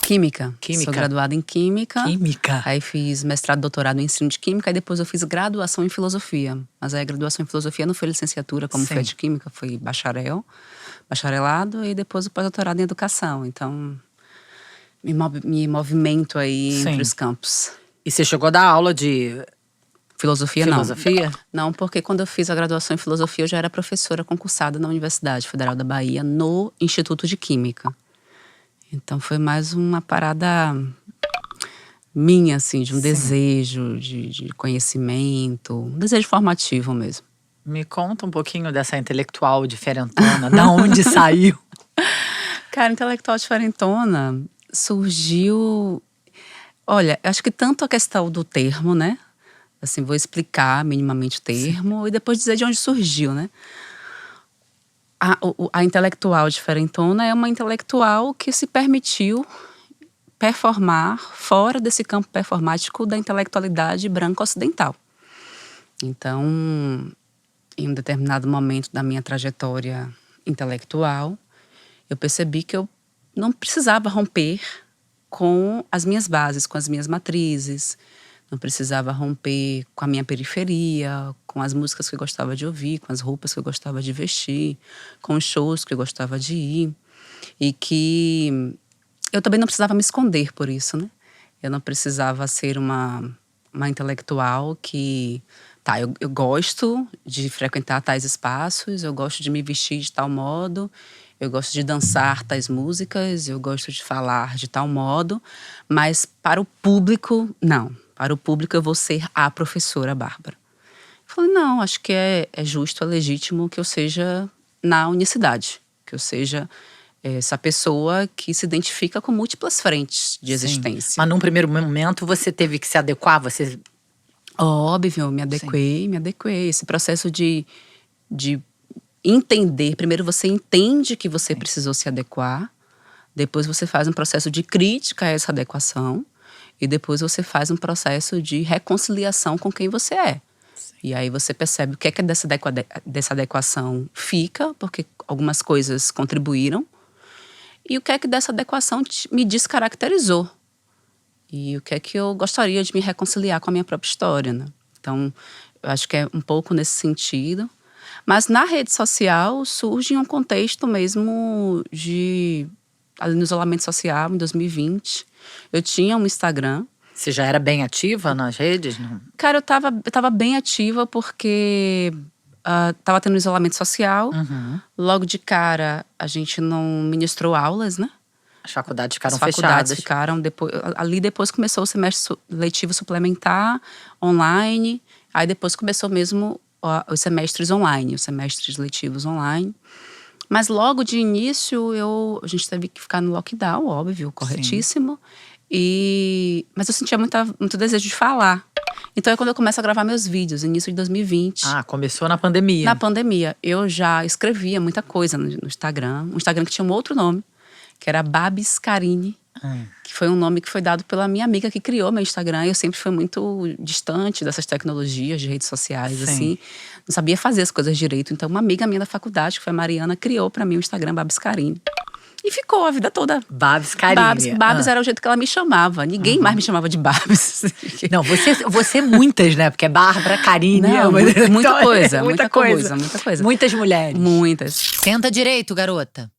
Química. Química. Sou graduada em Química. Química. Aí fiz mestrado, doutorado em ensino de Química. E depois eu fiz graduação em Filosofia. Mas aí a graduação em Filosofia não foi licenciatura, como foi a de Química. Foi bacharelado e depois o pós-doutorado em Educação. Então, me movimento aí entre os campos. E você chegou a dar aula de Filosofia? Não, porque quando eu fiz a graduação em Filosofia, eu já era professora concursada na Universidade Federal da Bahia, no Instituto de Química. Então foi mais uma parada minha, assim, de um desejo de conhecimento, um desejo formativo mesmo. Me conta um pouquinho dessa intelectual diferentona, da onde saiu? Cara, intelectual diferentona surgiu… Olha, acho que tanto a questão do termo, né? Assim, vou explicar minimamente o termo e depois dizer de onde surgiu, né? A intelectual diferentona é uma intelectual que se permitiu performar fora desse campo performático da intelectualidade branca ocidental. Então, em um determinado momento da minha trajetória intelectual, eu percebi que eu não precisava romper com as minhas bases, com as minhas matrizes, não precisava romper com a minha periferia, com as músicas que eu gostava de ouvir, com as roupas que eu gostava de vestir, com os shows que eu gostava de ir. E que eu também não precisava me esconder por isso, né? Eu não precisava ser uma intelectual que… Tá, eu gosto de frequentar tais espaços, eu gosto de me vestir de tal modo, eu gosto de dançar tais músicas, eu gosto de falar de tal modo, mas para o público, não. Para o público eu vou ser a professora Bárbara. Eu falei, não, acho que é justo, é legítimo que eu seja na unicidade, que eu seja essa pessoa que se identifica com múltiplas frentes de existência. Mas num primeiro momento você teve que se adequar, você… Óbvio, me adequei. Esse processo de entender, primeiro você entende que você precisou se adequar, depois você faz um processo de crítica a essa adequação e depois você faz um processo de reconciliação com quem você é. E aí você percebe o que é dessa adequação fica, porque algumas coisas contribuíram, e o que é que dessa adequação me descaracterizou. E o que é que eu gostaria de me reconciliar com a minha própria história, né? Então, eu acho que é um pouco nesse sentido. Mas na rede social surge um contexto mesmo ali no isolamento social, em 2020. Eu tinha um Instagram. Você já era bem ativa nas redes? Não? Cara, eu tava bem ativa porque tava tendo isolamento social. Logo de cara, a gente não ministrou aulas, né? As faculdades ficaram fechadas. As faculdades fechadas. ficaram… Ali depois começou o semestre letivo suplementar, online. Aí depois começou mesmo os semestres online, os semestres letivos online. Mas logo de início, a gente teve que ficar no lockdown, óbvio, corretíssimo. Mas eu sentia muito desejo de falar. Então é quando eu começo a gravar meus vídeos, início de 2020. Começou na pandemia. Na pandemia. Eu já escrevia muita coisa no Instagram. Um Instagram que tinha um outro nome, que era Babs Carine, que foi um nome que foi dado pela minha amiga que criou meu Instagram. Eu sempre fui muito distante dessas tecnologias de redes sociais, assim. Não sabia fazer as coisas direito. Então uma amiga minha da faculdade, que foi a Mariana, criou pra mim o Instagram Babs Carine. E ficou a vida toda. Babs Carine. Babs era o jeito que ela me chamava. Ninguém mais me chamava de Babs. Não, você muitas, né? Porque é Bárbara, Carine. Não, muita coisa. Muitas mulheres. Muitas. Senta direito, garota.